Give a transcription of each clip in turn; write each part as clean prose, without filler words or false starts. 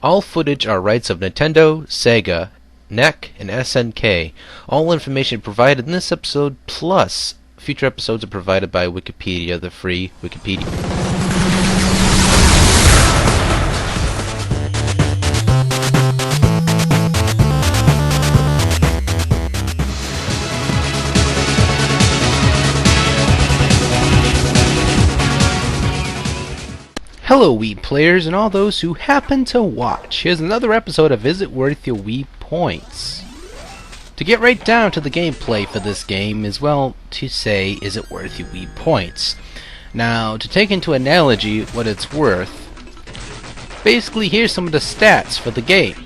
All footage are rights of Nintendo, Sega, NEC, and SNK. All information provided in this episode, plus future episodes, are provided by Wikipedia, the free Wikipedia. Hello, Wii players, and all those who happen to watch. Here's another episode of Is It Worth Your Wii Points? To get right down to the gameplay for this game is, well, to say, is it worth your Wii Points? Now, to take into analogy what it's worth, basically here's some of the stats for the game.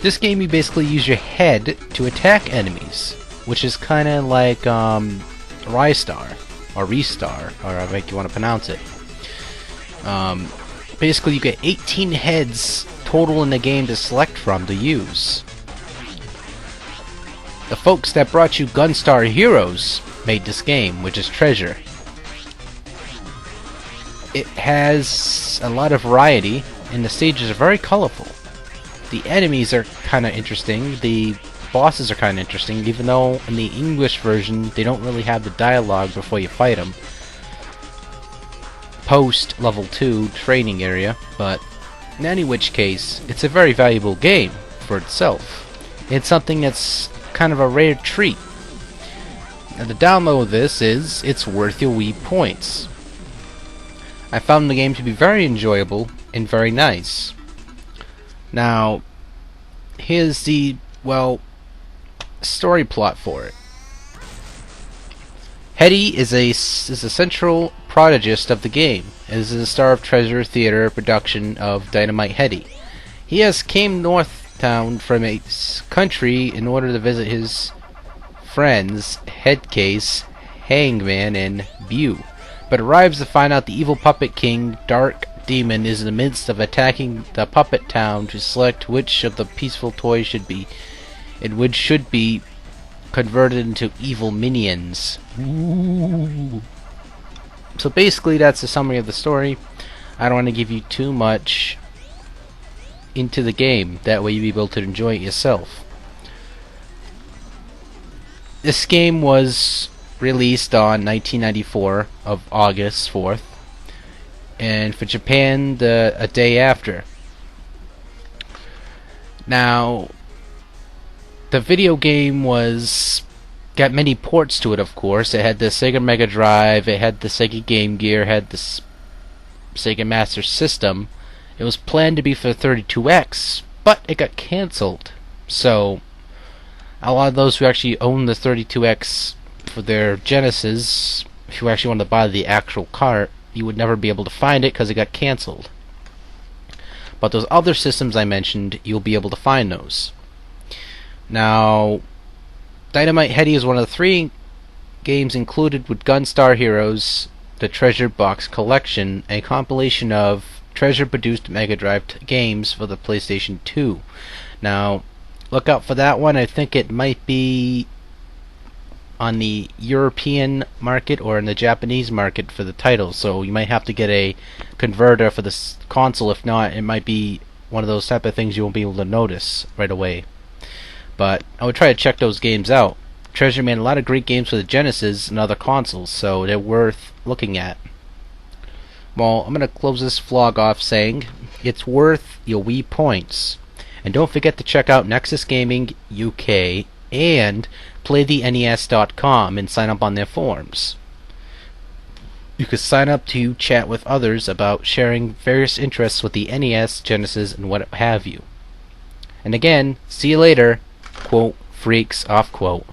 This game, you basically use your head to attack enemies, which is kinda like, Rystar, or Restar, or however you want to pronounce it. Basically, you get 18 heads total in the game to select from to use. The folks that brought you Gunstar Heroes made this game, which is Treasure. It has a lot of variety, and the stages are very colorful. The enemies are kinda interesting, the bosses are kinda interesting, even though in the English version they don't really have the dialogue before you fight them. Post level 2 training area, but in any which case, it's a very valuable game for itself. It's something that's kind of a rare treat. Now, the download of this is it's worth your Wii points. I found the game to be very enjoyable and very nice. Now, here's the, well, story plot for it. Heady is a central protagonist of the game, and is the star of Treasure Theater production of Dynamite Heady. He has came northbound from a country in order to visit his friends, Headcase, Hangman, and Bew, but arrives to find out the evil puppet king, Dark Demon, is in the midst of attacking the puppet town to select which of the peaceful toys should be, and which should be converted into evil minions. Ooh. So basically that's the summary of the story. I don't want to give you too much into the game, that way you'll be able to enjoy it yourself. This game was released on 1994 of August 4th, and for Japan a day after. Now, the video game got many ports to it, of course. It had the Sega Mega Drive, it had the Sega Game Gear, it had the Sega Master System. It was planned to be for 32X, but it got cancelled. So, a lot of those who actually own the 32X for their Genesis, if you actually wanted to buy the actual cart, you would never be able to find it because it got cancelled. But those other systems I mentioned, you'll be able to find those. Now, Dynamite Heady is one of the 3 games included with Gunstar Heroes, the Treasure Box Collection, a compilation of Treasure-produced Mega Drive games for the PlayStation 2. Now, look out for that one. I think it might be on the European market or in the Japanese market for the title, so you might have to get a converter for this console. If not, it might be one of those type of things you won't be able to notice right away. But I would try to check those games out. Treasure made a lot of great games for the Genesis and other consoles, so they're worth looking at. Well, I'm going to close this vlog off saying it's worth your Wii points. And don't forget to check out Nexus Gaming UK and PlayTheNES.com and sign up on their forums. You can sign up to chat with others about sharing various interests with the NES, Genesis, and what have you. And again, see you later. Quote, freaks, off quote.